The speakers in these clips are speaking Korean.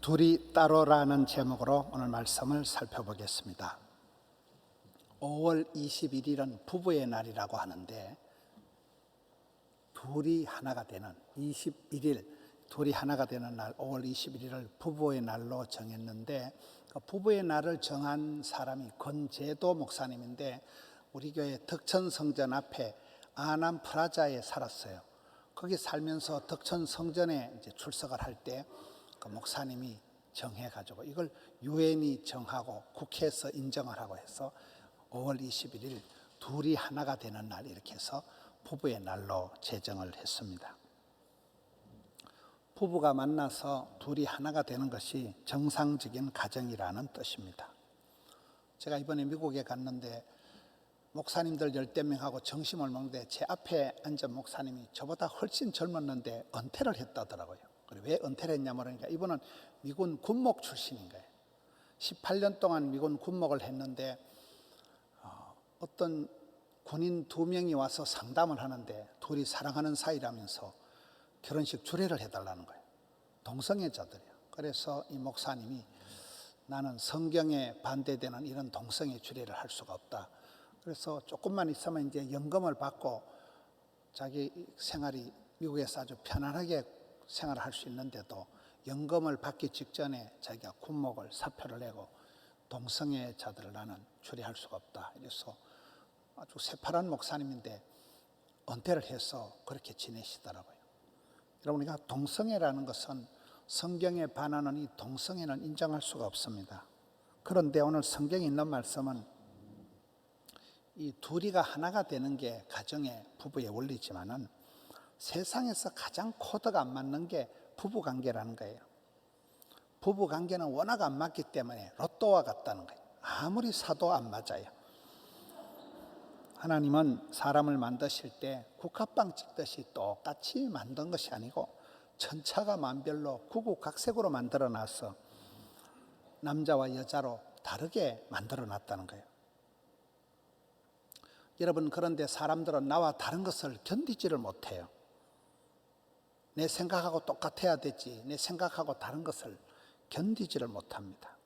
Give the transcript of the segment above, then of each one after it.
둘이 따로라는 제목으로 오늘 말씀을 살펴보겠습니다. 5월 21일은 부부의 날이라고 하는데 둘이 하나가 되는 21일, 둘이 하나가 되는 날 5월 21일을 부부의 날로 정했는데 그 부부의 날을 정한 사람이 권재도 목사님인데 우리 교회 덕천성전 앞에 아남 프라자에 살았어요. 거기 살면서 덕천성전에 이제 출석을 할 때 그 목사님이 정해가지고 이걸 유엔이 정하고 국회에서 인정을 하고 해서 5월 21일 둘이 하나가 되는 날 이렇게 해서 부부의 날로 제정을 했습니다. 부부가 만나서 둘이 하나가 되는 것이 정상적인 가정이라는 뜻입니다. 제가 이번에 미국에 갔는데 목사님들 10명하고 점심을 먹는데 제 앞에 앉은 목사님이 저보다 훨씬 젊었는데 은퇴를 했다더라고요. 왜 은퇴를 했냐 모르니까 이분은 미군 군목 출신인 거예요. 18년 동안 미군 군목을 했는데 어떤 군인 2명이 와서 상담을 하는데 둘이 사랑하는 사이라면서 결혼식 주례를 해달라는 거예요. 동성애자들이에요. 그래서 이 목사님이 나는 성경에 반대되는 이런 동성애 주례를 할 수가 없다. 그래서 조금만 있으면 이제 연금을 받고 자기 생활이 미국에서 아주 편안하게 생활을 할 수 있는데도 연금을 받기 직전에 자기가 군목을 사표를 내고 동성애자들을 나는 주례할 수가 없다. 그래서 아주 새파란 목사님인데 은퇴를 해서 그렇게 지내시더라고요. 여러분, 우리가 동성애라는 것은 성경에 반하는 이 동성애는 인정할 수가 없습니다. 그런데 오늘 성경에 있는 말씀은 이 둘이가 하나가 되는 게 가정의 부부의 원리지만은 세상에서 가장 코드가 안 맞는 게 부부관계라는 거예요. 부부관계는 워낙 안 맞기 때문에 로또와 같다는 거예요. 아무리 사도 안 맞아요. 하나님은 사람을 만드실 때 국화빵 찍듯이 똑같이 만든 것이 아니고 천차가 만별로 구구각색으로 만들어 놔서 남자와 여자로 다르게 만들어 놨다는 거예요. 여러분, 그런데 사람들은 나와 다른 것을 견디지를 못해요. 내 생각하고 똑같아야 되지 내 생각하고 다른 것을 견디지를 못합니다.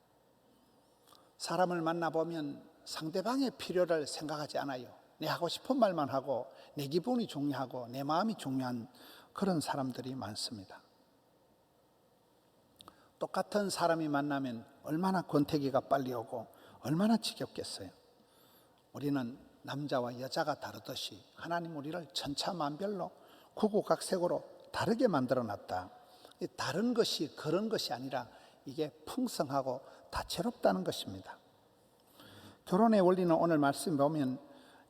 사람을 만나보면 상대방의 필요를 생각하지 않아요. 내 하고 싶은 말만 하고 내 기분이 중요하고 내 마음이 중요한 그런 사람들이 많습니다. 똑같은 사람이 만나면 얼마나 권태기가 빨리 오고 얼마나 지겹겠어요. 우리는 남자와 여자가 다르듯이 하나님 우리를 천차만별로 구구각색으로 다르게 만들어 놨다. 다른 것이 그런 것이 아니라 이게 풍성하고 다채롭다는 것입니다. 결혼의 원리는 오늘 말씀 보면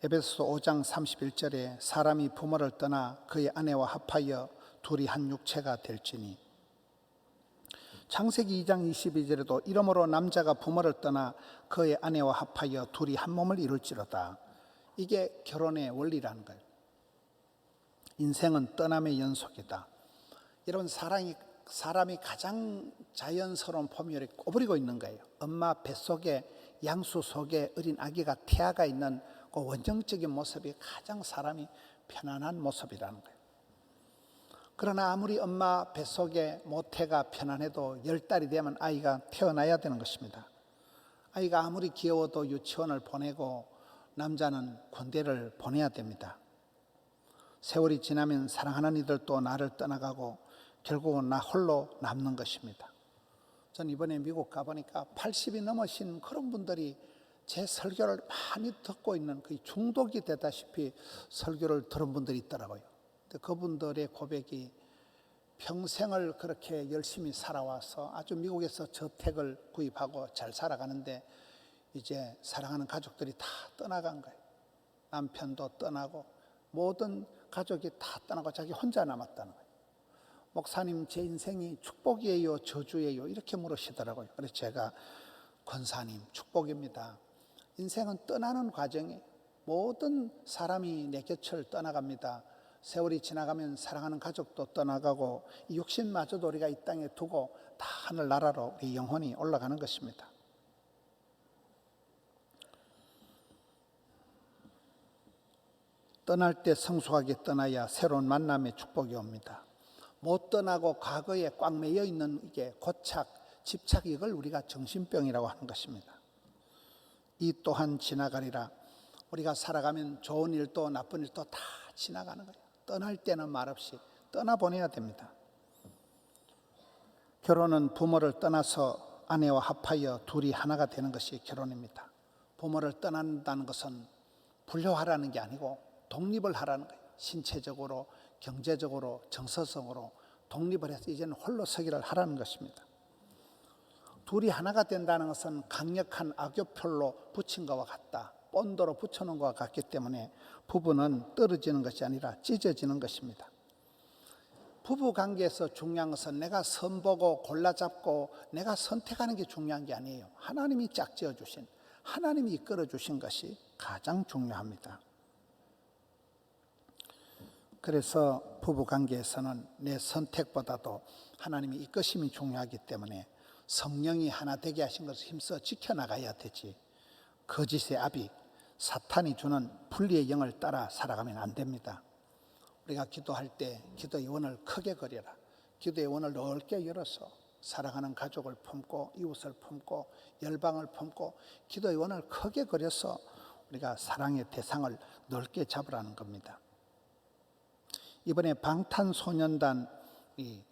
에베소서 5장 31절에 사람이 부모를 떠나 그의 아내와 합하여 둘이 한 육체가 될지니, 창세기 2장 22절에도 이러므로 남자가 부모를 떠나 그의 아내와 합하여 둘이 한 몸을 이룰지로다. 이게 결혼의 원리라는 거예요. 인생은 떠남의 연속이다. 여러분, 사람이 가장 자연스러운 포뮬에 꼬부리고 있는 거예요. 엄마 뱃속에 양수 속에 어린 아기가 태아가 있는 그 원정적인 모습이 가장 사람이 편안한 모습이라는 거예요. 그러나 아무리 엄마 뱃속에 모태가 편안해도 10달이 되면 아이가 태어나야 되는 것입니다. 아이가 아무리 귀여워도 유치원을 보내고 남자는 군대를 보내야 됩니다. 세월이 지나면 사랑하는 이들도 나를 떠나가고 결국은 나 홀로 남는 것입니다. 전 이번에 미국 가보니까 80이 넘으신 그런 분들이 제 설교를 많이 듣고 있는 그 중독이 되다시피 설교를 들은 분들이 있더라고요. 근데 그분들의 고백이 평생을 그렇게 열심히 살아와서 아주 미국에서 저택을 구입하고 잘 살아가는데 이제 사랑하는 가족들이 다 떠나간 거예요. 남편도 떠나고 모든 가족이 다 떠나고 자기 혼자 남았다는 거예요. 목사님, 제 인생이 축복이에요 저주예요 이렇게 물으시더라고요. 그래서 제가 권사님, 축복입니다. 인생은 떠나는 과정에 모든 사람이 내 곁을 떠나갑니다. 세월이 지나가면 사랑하는 가족도 떠나가고 이 육신마저도 우리가 이 땅에 두고 다 하늘나라로 우리 영혼이 올라가는 것입니다. 떠날 때 성숙하게 떠나야 새로운 만남의 축복이 옵니다. 못 떠나고 과거에 꽉 매여 있는 이게 고착, 집착, 이걸 우리가 정신병이라고 하는 것입니다. 이 또한 지나가리라. 우리가 살아가면 좋은 일도 나쁜 일도 다 지나가는 거예요. 떠날 때는 말없이 떠나보내야 됩니다. 결혼은 부모를 떠나서 아내와 합하여 둘이 하나가 되는 것이 결혼입니다. 부모를 떠난다는 것은 분료하라는 게 아니고 독립을 하라는 거예요. 신체적으로, 경제적으로, 정서적으로 독립을 해서 이제는 홀로 서기를 하라는 것입니다. 둘이 하나가 된다는 것은 강력한 악교표로 붙인 것과 같다. 본드로 붙여놓은 것과 같기 때문에 부부는 떨어지는 것이 아니라 찢어지는 것입니다. 부부 관계에서 중요한 것은 내가 선보고 골라잡고 내가 선택하는 게 중요한 게 아니에요. 하나님이 짝지어 주신, 하나님이 이끌어 주신 것이 가장 중요합니다. 그래서 부부 관계에서는 내 선택보다도 하나님이 이끄심이 중요하기 때문에 성령이 하나 되게 하신 것을 힘써 지켜나가야 되지, 거짓의 아비 사탄이 주는 분리의 영을 따라 살아가면 안 됩니다. 우리가 기도할 때 기도의 원을 크게 그려라. 기도의 원을 넓게 열어서 사랑하는 가족을 품고 이웃을 품고 열방을 품고 기도의 원을 크게 그려서 우리가 사랑의 대상을 넓게 잡으라는 겁니다. 이번에 방탄소년단 이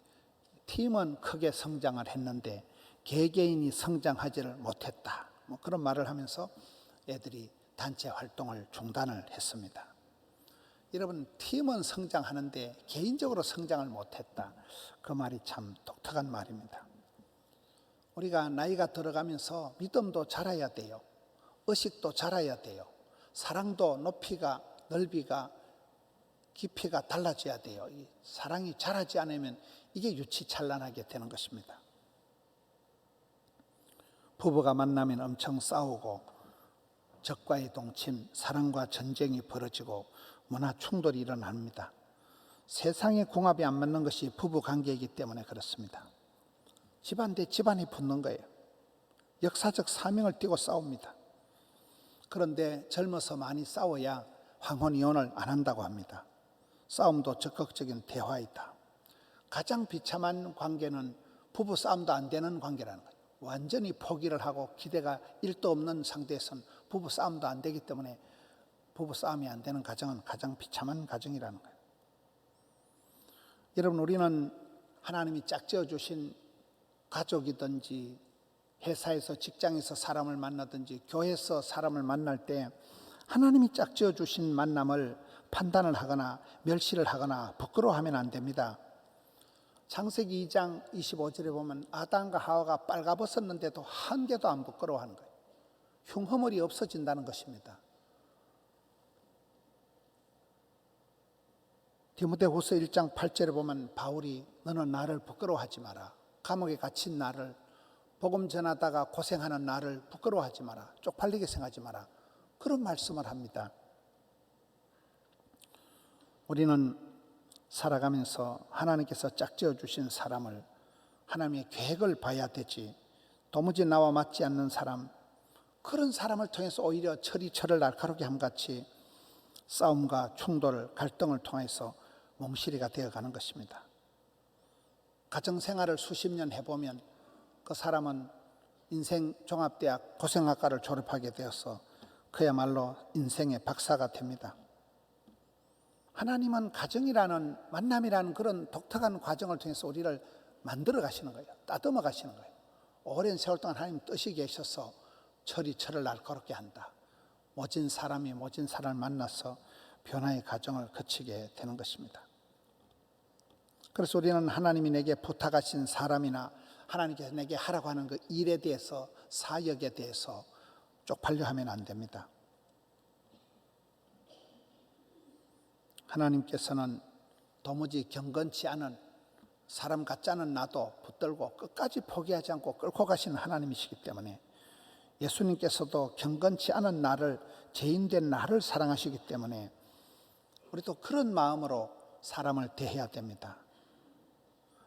팀은 크게 성장을 했는데 개개인이 성장하지를 못했다, 그런 말을 하면서 애들이 단체 활동을 중단을 했습니다. 여러분, 팀은 성장하는데 개인적으로 성장을 못했다, 그 말이 참 독특한 말입니다. 우리가 나이가 들어가면서 믿음도 자라야 돼요. 의식도 자라야 돼요. 사랑도 높이가 넓이가 깊이가 달라져야 돼요. 이 사랑이 자라지 않으면 이게 유치찬란하게 되는 것입니다. 부부가 만나면 엄청 싸우고 적과의 동침, 사랑과 전쟁이 벌어지고 문화 충돌이 일어납니다. 세상의 궁합이 안 맞는 것이 부부 관계이기 때문에 그렇습니다. 집안 대 집안이 붙는 거예요. 역사적 사명을 띠고 싸웁니다. 그런데 젊어서 많이 싸워야 황혼 이혼을 안 한다고 합니다. 싸움도 적극적인 대화이다. 가장 비참한 관계는 부부 싸움도 안 되는 관계라는 거예요. 완전히 포기를 하고 기대가 1도 없는 상태에서는 부부 싸움도 안 되기 때문에 부부 싸움이 안 되는 가정은 가장 비참한 가정이라는 거예요. 여러분, 우리는 하나님이 짝지어 주신 가족이든지 회사에서 직장에서 사람을 만나든지 교회에서 사람을 만날 때 하나님이 짝지어 주신 만남을 판단을 하거나 멸시를 하거나 부끄러워하면 안 됩니다. 창세기 2장 25절에 보면 아담과 하와가 빨가벗었는데도 한 개도 안 부끄러워하는 거예요. 흉허물이 없어진다는 것입니다. 디모데후서 1장 8절에 보면 바울이 너는 나를 부끄러워하지 마라. 감옥에 갇힌 나를, 복음 전하다가 고생하는 나를 부끄러워하지 마라. 쪽팔리게 생각하지 마라. 그런 말씀을 합니다. 우리는 살아가면서 하나님께서 짝지어 주신 사람을, 하나님의 계획을 봐야 되지, 도무지 나와 맞지 않는 사람, 그런 사람을 통해서 오히려 철을 날카롭게 함같이 싸움과 충돌, 갈등을 통해서 몽실이가 되어가는 것입니다. 가정생활을 수십 년 해보면 그 사람은 인생 종합대학 고생학과를 졸업하게 되어서 그야말로 인생의 박사가 됩니다. 하나님은 가정이라는, 만남이라는 그런 독특한 과정을 통해서 우리를 만들어 가시는 거예요. 따듬어 가시는 거예요. 오랜 세월 동안 하나님 뜻이 계셔서 철을 날카롭게 한다. 모진 사람이 모진 사람을 만나서 변화의 과정을 거치게 되는 것입니다. 그래서 우리는 하나님이 내게 부탁하신 사람이나 하나님께서 내게 하라고 하는 그 일에 대해서, 사역에 대해서 쪽팔려 하면 안 됩니다. 하나님께서는 도무지 경건치 않은 사람 같지 않은 나도 붙들고 끝까지 포기하지 않고 끌고 가시는 하나님이시기 때문에, 예수님께서도 경건치 않은 나를, 죄인된 나를 사랑하시기 때문에 우리도 그런 마음으로 사람을 대해야 됩니다.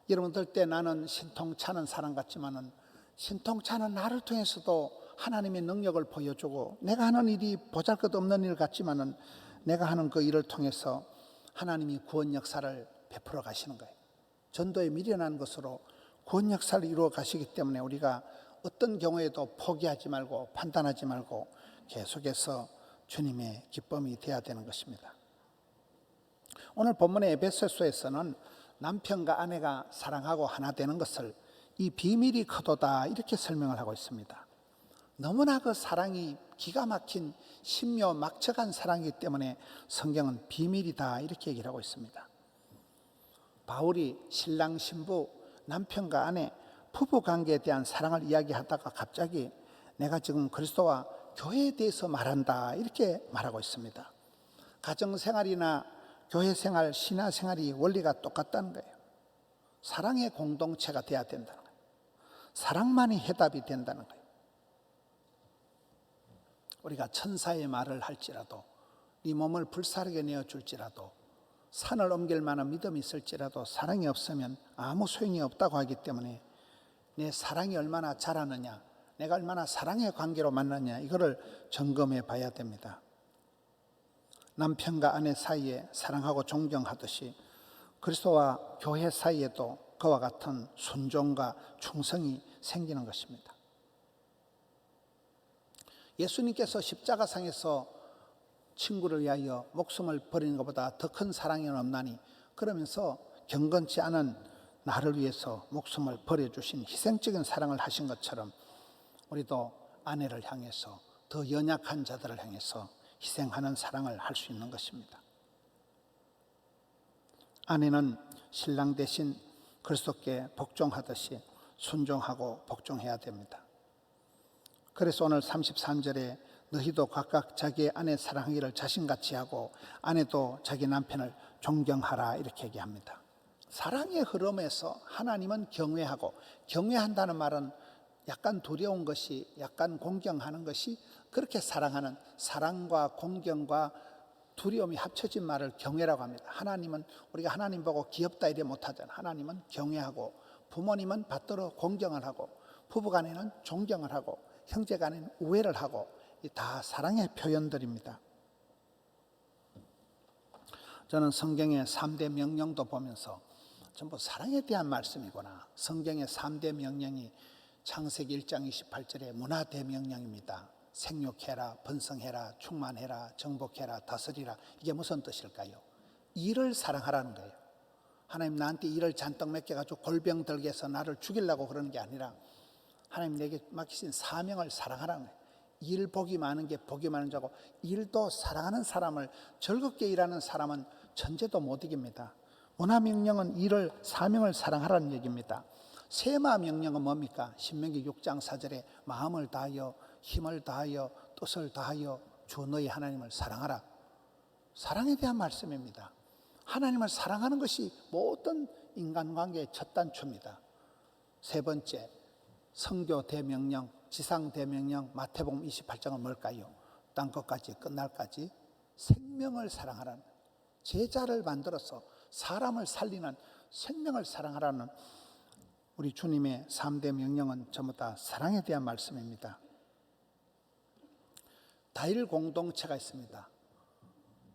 여러분들 때 나는 신통찮은 사람 같지만은 신통찮은 나를 통해서도 하나님의 능력을 보여주고, 내가 하는 일이 보잘것없는 일 같지만은 내가 하는 그 일을 통해서 하나님이 구원 역사를 베풀어 가시는 거예요. 전도에 미련한 것으로 구원 역사를 이루어 가시기 때문에 우리가 어떤 경우에도 포기하지 말고 판단하지 말고 계속해서 주님의 기쁨이 되어야 되는 것입니다. 오늘 본문의 에베소서에서는 남편과 아내가 사랑하고 하나 되는 것을 이 비밀이 크도다 이렇게 설명을 하고 있습니다. 너무나 그 사랑이 기가 막힌 신묘 막측한 사랑이기 때문에 성경은 비밀이다 이렇게 얘기를 하고 있습니다. 바울이 신랑 신부 남편과 아내 부부 관계에 대한 사랑을 이야기하다가 갑자기 내가 지금 그리스도와 교회에 대해서 말한다 이렇게 말하고 있습니다. 가정생활이나 교회생활, 신화생활이 원리가 똑같다는 거예요. 사랑의 공동체가 돼야 된다는 거예요. 사랑만이 해답이 된다는 거예요. 우리가 천사의 말을 할지라도 네 몸을 불사르게 내어줄지라도 산을 옮길 만한 믿음이 있을지라도 사랑이 없으면 아무 소용이 없다고 하기 때문에 내 사랑이 얼마나 자라느냐, 내가 얼마나 사랑의 관계로 만났냐 이거를 점검해 봐야 됩니다. 남편과 아내 사이에 사랑하고 존경하듯이 그리스도와 교회 사이에도 그와 같은 순종과 충성이 생기는 것입니다. 예수님께서 십자가상에서 친구를 위하여 목숨을 버리는 것보다 더 큰 사랑이 없나니 그러면서 경건치 않은 나를 위해서 목숨을 버려주신 희생적인 사랑을 하신 것처럼 우리도 아내를 향해서 더 연약한 자들을 향해서 희생하는 사랑을 할 수 있는 것입니다. 아내는 신랑 대신 그리스도께 복종하듯이 순종하고 복종해야 됩니다. 그래서 오늘 33절에 너희도 각각 자기의 아내 사랑하기를 자신같이 하고 아내도 자기 남편을 존경하라 이렇게 얘기합니다. 사랑의 흐름에서 하나님은 경외하고, 경외한다는 말은 약간 두려운 것이, 약간 공경하는 것이, 그렇게 사랑하는, 사랑과 공경과 두려움이 합쳐진 말을 경외라고 합니다. 하나님은, 우리가 하나님 보고 귀엽다 이래 못하잖아요. 하나님은 경외하고, 부모님은 받들어 공경을 하고, 부부간에는 존경을 하고, 형제간에는 우애를 하고, 이 다 사랑의 표현들입니다. 저는 성경의 3대 명령도 보면서 전부 사랑에 대한 말씀이구나. 성경의 3대 명령이 창세기 1장 28절의 문화대명령입니다. 생육해라, 번성해라, 충만해라, 정복해라, 다스리라. 이게 무슨 뜻일까요? 일을 사랑하라는 거예요. 하나님 나한테 일을 잔뜩 맡겨가지고 골병 들게 해서 나를 죽이려고 그러는 게 아니라 하나님 내게 맡기신 사명을 사랑하라는 거예요. 일 복이 많은 게 복이 많은 자고, 일도 사랑하는 사람을, 즐겁게 일하는 사람은 천재도 못 이깁니다. 문화명령은 일을, 사명을 사랑하라는 얘기입니다. 세마 명령은 뭡니까? 신명기 6장 4절에 마음을 다하여 힘을 다하여 뜻을 다하여 주 너희 하나님을 사랑하라. 사랑에 대한 말씀입니다. 하나님을 사랑하는 것이 모든 인간관계의 첫 단추입니다. 세 번째, 성교 대명령, 지상 대명령, 마태복음 28장은 뭘까요? 땅끝까지 끝날까지 생명을 사랑하라는, 제자를 만들어서 사람을 살리는, 생명을 사랑하라는 우리 주님의 3대 명령은 전부 다 사랑에 대한 말씀입니다. 다일 공동체가 있습니다.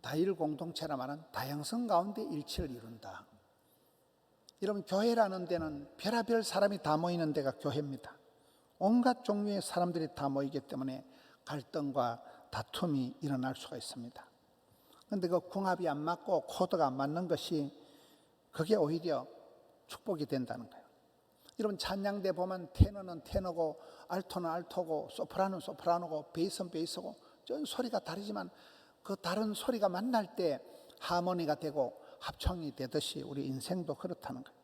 다일 공동체라 말은 다양성 가운데 일치를 이룬다. 여러분, 교회라는 데는 별의별 사람이 다 모이는 데가 교회입니다. 온갖 종류의 사람들이 다 모이기 때문에 갈등과 다툼이 일어날 수가 있습니다. 그런데 그 궁합이 안 맞고 코드가 안 맞는 것이, 그게 오히려 축복이 된다는 거예요. 여러분, 찬양대 보면 테너는 테너고 알토는 알토고 소프라노는 소프라노고 베이스는 베이스고 전 소리가 다르지만 그 다른 소리가 만날 때 하모니가 되고 합창이 되듯이 우리 인생도 그렇다는 거예요.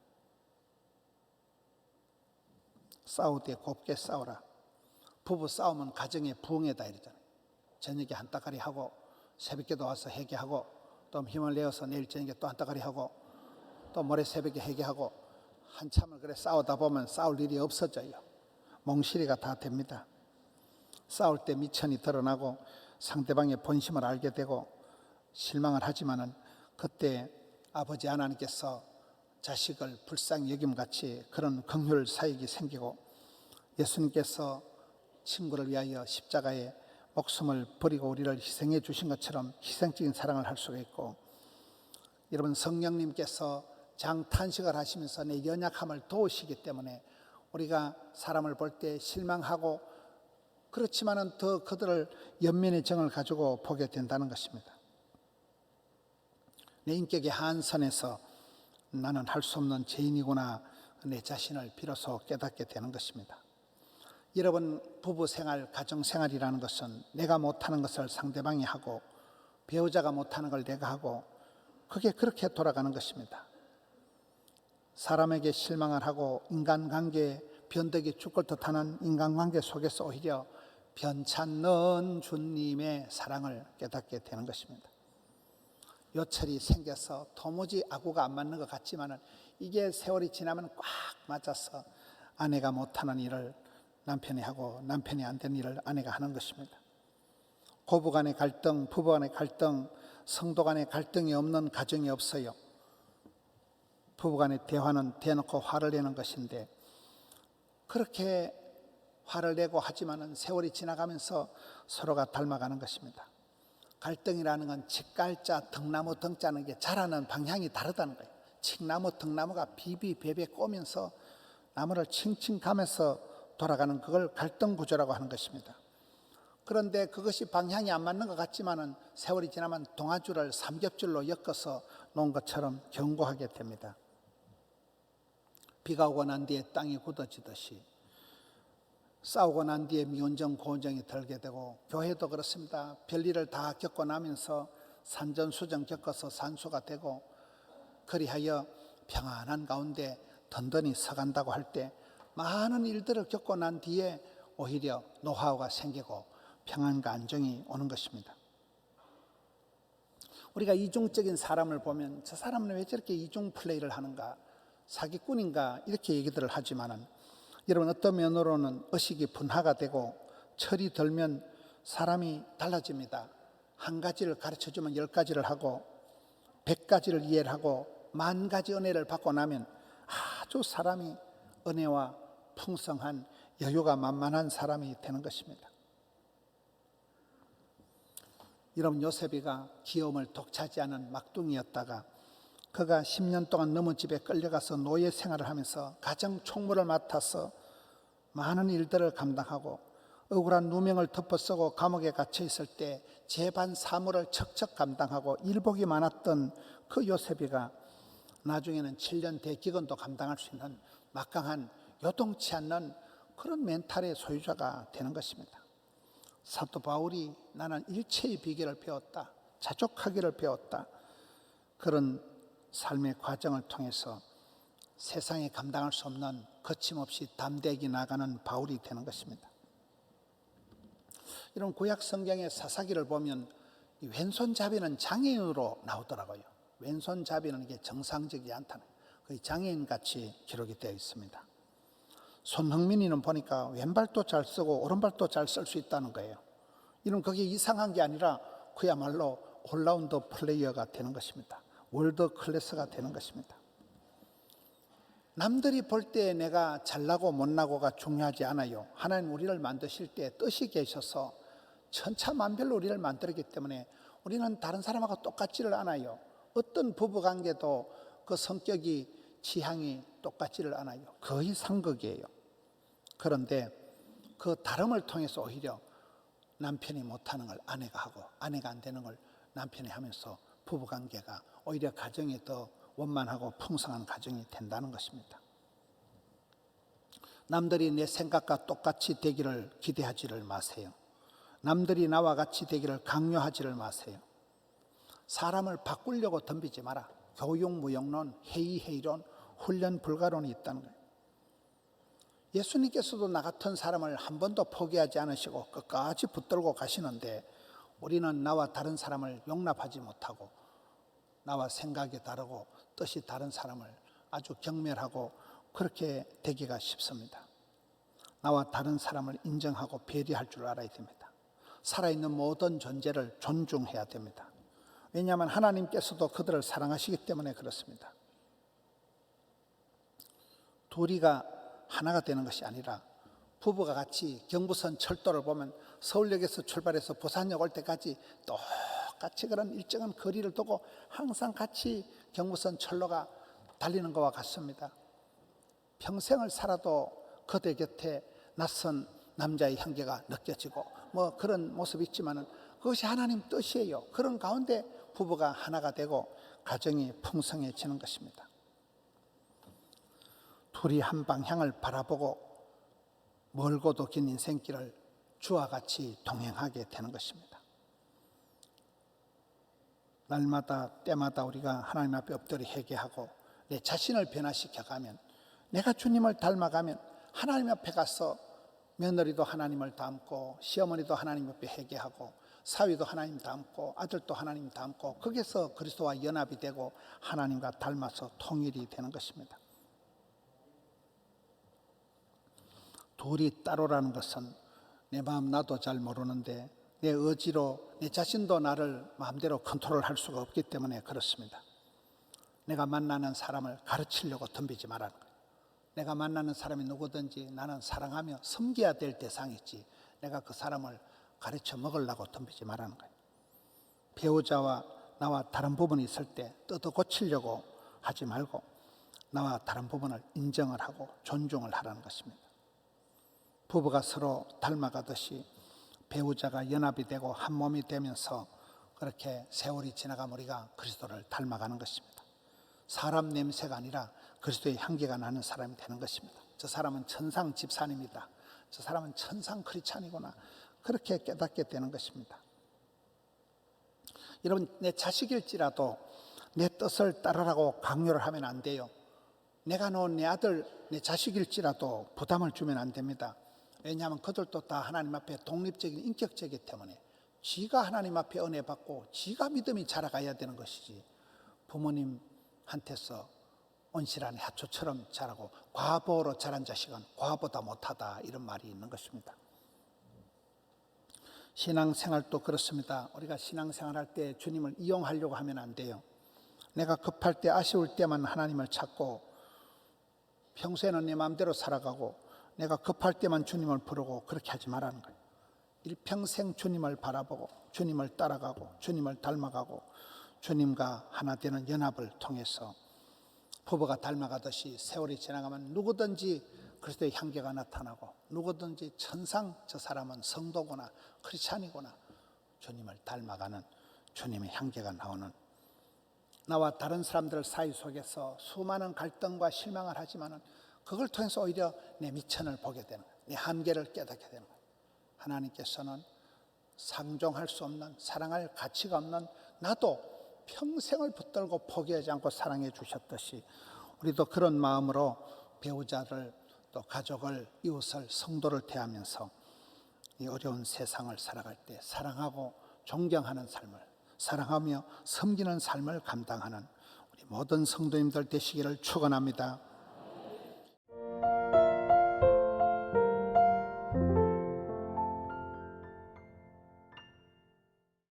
싸울 때 곱게 싸우라. 부부 싸우면 가정의 부흥이다 이러잖아요. 저녁에 한따가리 하고 새벽에도 와서 회개하고 또 힘을 내어서 내일 저녁에 또 한따가리 하고 또 모레 새벽에 회개하고 한참을 그래 싸우다 보면 싸울 일이 없어져요. 몽실이가 다 됩니다. 싸울 때 미천이 드러나고 상대방의 본심을 알게 되고 실망을 하지만은 그때 아버지 하나님께서 자식을 불쌍히 여김같이 그런 긍휼 사역이 생기고, 예수님께서 친구를 위하여 십자가에 목숨을 버리고 우리를 희생해 주신 것처럼 희생적인 사랑을 할 수가 있고, 여러분 성령님께서 장탄식을 하시면서 내 연약함을 도우시기 때문에 우리가 사람을 볼 때 실망하고 그렇지만은 더 그들을 연민의 정을 가지고 보게 된다는 것입니다. 내 인격의 한선에서 나는 할 수 없는 죄인이구나 내 자신을 비로소 깨닫게 되는 것입니다. 여러분, 부부생활, 가정생활이라는 것은 내가 못하는 것을 상대방이 하고 배우자가 못하는 걸 내가 하고 그게 그렇게 돌아가는 것입니다. 사람에게 실망을 하고 인간관계에 변덕이 죽을 듯하는 인간관계 속에서 오히려 변찮는 주님의 사랑을 깨닫게 되는 것입니다. 요철이 생겨서 도무지 아구가 안 맞는 것 같지만은 이게 세월이 지나면 꽉 맞아서 아내가 못하는 일을 남편이 하고 남편이 안 되는 일을 아내가 하는 것입니다. 고부 간의 갈등, 부부 간의 갈등, 성도 간의 갈등이 없는 가정이 없어요. 부부 간의 대화는 대놓고 화를 내는 것인데 그렇게 화를 내고 하지만은 세월이 지나가면서 서로가 닮아가는 것입니다. 갈등이라는 건 칡갈자, 등나무 등자는 게 자라는 방향이 다르다는 거예요. 칡나무, 등나무가 비비베베 꼬면서 나무를 칭칭 가면서 돌아가는 그걸 갈등 구조라고 하는 것입니다. 그런데 그것이 방향이 안 맞는 것 같지만은 세월이 지나면 동아줄을 삼겹줄로 엮어서 놓은 것처럼 견고하게 됩니다. 비가 오고 난 뒤에 땅이 굳어지듯이 싸우고 난 뒤에 미운정 고운정이 들게 되고 교회도 그렇습니다. 별일을 다 겪고 나면서 산전수전 겪어서 산수가 되고 그리하여 평안한 가운데 든든히 서간다고 할 때 많은 일들을 겪고 난 뒤에 오히려 노하우가 생기고 평안과 안정이 오는 것입니다. 우리가 이중적인 사람을 보면 저 사람은 왜 저렇게 이중 플레이를 하는가, 사기꾼인가 이렇게 얘기들을 하지만은 여러분, 어떤 면으로는 의식이 분화가 되고 철이 들면 사람이 달라집니다. 한 가지를 가르쳐주면 10가지를 하고 100가지를 이해를 하고 10,000가지 은혜를 받고 나면 아주 사람이 은혜와 풍성한 여유가 만만한 사람이 되는 것입니다. 여러분, 요셉이가 귀여움을 독차지하는 막둥이였다가 그가 10년 동안 넘은 집에 끌려가서 노예 생활을 하면서 가정 총무를 맡아서 많은 일들을 감당하고 억울한 누명을 덮어쓰고 감옥에 갇혀 있을 때 재반 사무를 척척 감당하고 일복이 많았던 그 요셉이가 나중에는 7년 대기근도 감당할 수 있는 막강한 요동치 않는 그런 멘탈의 소유자가 되는 것입니다. 사도 바울이 나는 일체의 비결을 배웠다, 자족하기를 배웠다, 그런 삶의 과정을 통해서 세상에 감당할 수 없는 거침없이 담대하게 나가는 바울이 되는 것입니다. 이런 구약 성경의 사사기를 보면 왼손잡이는 장애인으로 나오더라고요. 왼손잡이는 이게 정상적이지 않다는 거의 장애인같이 기록이 되어 있습니다. 손흥민이는 보니까 왼발도 잘 쓰고 오른발도 잘 쓸 수 있다는 거예요. 이런 그게 이상한 게 아니라 그야말로 올라운드 플레이어가 되는 것입니다. 월드 클래스가 되는 것입니다. 남들이 볼 때 내가 잘나고 못나고가 중요하지 않아요. 하나님 우리를 만드실 때 뜻이 계셔서 천차만별로 우리를 만들었기 때문에 우리는 다른 사람하고 똑같지를 않아요. 어떤 부부관계도 그 성격이 취향이 똑같지를 않아요. 거의 상극이에요. 그런데 그 다름을 통해서 오히려 남편이 못하는 걸 아내가 하고 아내가 안 되는 걸 남편이 하면서 부부관계가 오히려 가정이 더 원만하고 풍성한 가정이 된다는 것입니다. 남들이 내 생각과 똑같이 되기를 기대하지를 마세요. 남들이 나와 같이 되기를 강요하지를 마세요. 사람을 바꾸려고 덤비지 마라. 교육무용론, 회의회의론, 훈련 불가론이 있다는 거예요. 예수님께서도 나 같은 사람을 한 번도 포기하지 않으시고 끝까지 붙들고 가시는데 우리는 나와 다른 사람을 용납하지 못하고 나와 생각이 다르고 뜻이 다른 사람을 아주 경멸하고 그렇게 되기가 쉽습니다. 나와 다른 사람을 인정하고 배려할 줄 알아야 됩니다. 살아있는 모든 존재를 존중해야 됩니다. 왜냐하면 하나님께서도 그들을 사랑하시기 때문에 그렇습니다. 둘이가 하나가 되는 것이 아니라 부부가 같이 경부선 철도를 보면 서울역에서 출발해서 부산역 올 때까지 똑같이 그런 일정한 거리를 두고 항상 같이 경부선 철로가 달리는 것과 같습니다. 평생을 살아도 그대 곁에 낯선 남자의 향기가 느껴지고 뭐 그런 모습이 있지만은 그것이 하나님 뜻이에요. 그런 가운데 부부가 하나가 되고 가정이 풍성해지는 것입니다. 둘이 한 방향을 바라보고 멀고도 긴 인생길을 주와 같이 동행하게 되는 것입니다. 날마다 때마다 우리가 하나님 앞에 엎드려 회개하고 내 자신을 변화시켜가면, 내가 주님을 닮아가면 하나님 앞에 가서 며느리도 하나님을 닮고 시어머니도 하나님 앞에 회개하고 사위도 하나님 닮고 아들도 하나님 닮고 거기서 그리스도와 연합이 되고 하나님과 닮아서 통일이 되는 것입니다. 둘이 따로라는 것은 내 마음 나도 잘 모르는데 내 의지로 내 자신도 나를 마음대로 컨트롤할 수가 없기 때문에 그렇습니다. 내가 만나는 사람을 가르치려고 덤비지 말라는 거예요. 내가 만나는 사람이 누구든지 나는 사랑하며 섬겨야 될 대상이지 내가 그 사람을 가르쳐 먹으려고 덤비지 말라는 거예요. 배우자와 나와 다른 부분이 있을 때 뜯어 고치려고 하지 말고 나와 다른 부분을 인정을 하고 존중을 하라는 것입니다. 부부가 서로 닮아가듯이 배우자가 연합이 되고 한 몸이 되면서 그렇게 세월이 지나가면 우리가 그리스도를 닮아가는 것입니다. 사람 냄새가 아니라 그리스도의 향기가 나는 사람이 되는 것입니다. 저 사람은 천상 집사님이다. 저 사람은 천상 크리스찬이구나. 그렇게 깨닫게 되는 것입니다. 여러분, 내 자식일지라도 내 뜻을 따르라고 강요를 하면 안 돼요. 내가 놓은 내 아들, 내 자식일지라도 부담을 주면 안 됩니다. 왜냐하면 그들도 다 하나님 앞에 독립적인 인격체이기 때문에 지가 하나님 앞에 은혜 받고 지가 믿음이 자라가야 되는 것이지, 부모님한테서 온실한 하초처럼 자라고 과보로 자란 자식은 과보다 못하다, 이런 말이 있는 것입니다. 신앙생활도 그렇습니다. 우리가 신앙생활할 때 주님을 이용하려고 하면 안 돼요. 내가 급할 때 아쉬울 때만 하나님을 찾고 평소에는 내 마음대로 살아가고 내가 급할 때만 주님을 부르고 그렇게 하지 말라는 거예요. 일평생 주님을 바라보고 주님을 따라가고 주님을 닮아가고 주님과 하나 되는 연합을 통해서 부부가 닮아가듯이 세월이 지나가면 누구든지 그리스도의 향기가 나타나고 누구든지 천상 저 사람은 성도구나 크리스찬이구나 주님을 닮아가는 주님의 향기가 나오는, 나와 다른 사람들 사이 속에서 수많은 갈등과 실망을 하지만은 그걸 통해서 오히려 내 미천을 보게 되는 거예요. 내 한계를 깨닫게 되는 거예요. 하나님께서는 상종할 수 없는, 사랑할 가치가 없는 나도 평생을 붙들고 포기하지 않고 사랑해 주셨듯이 우리도 그런 마음으로 배우자를 또 가족을, 이웃을, 성도를 대하면서 이 어려운 세상을 살아갈 때 사랑하고 존경하는 삶을, 사랑하며 섬기는 삶을 감당하는 우리 모든 성도님들 되시기를 축원합니다.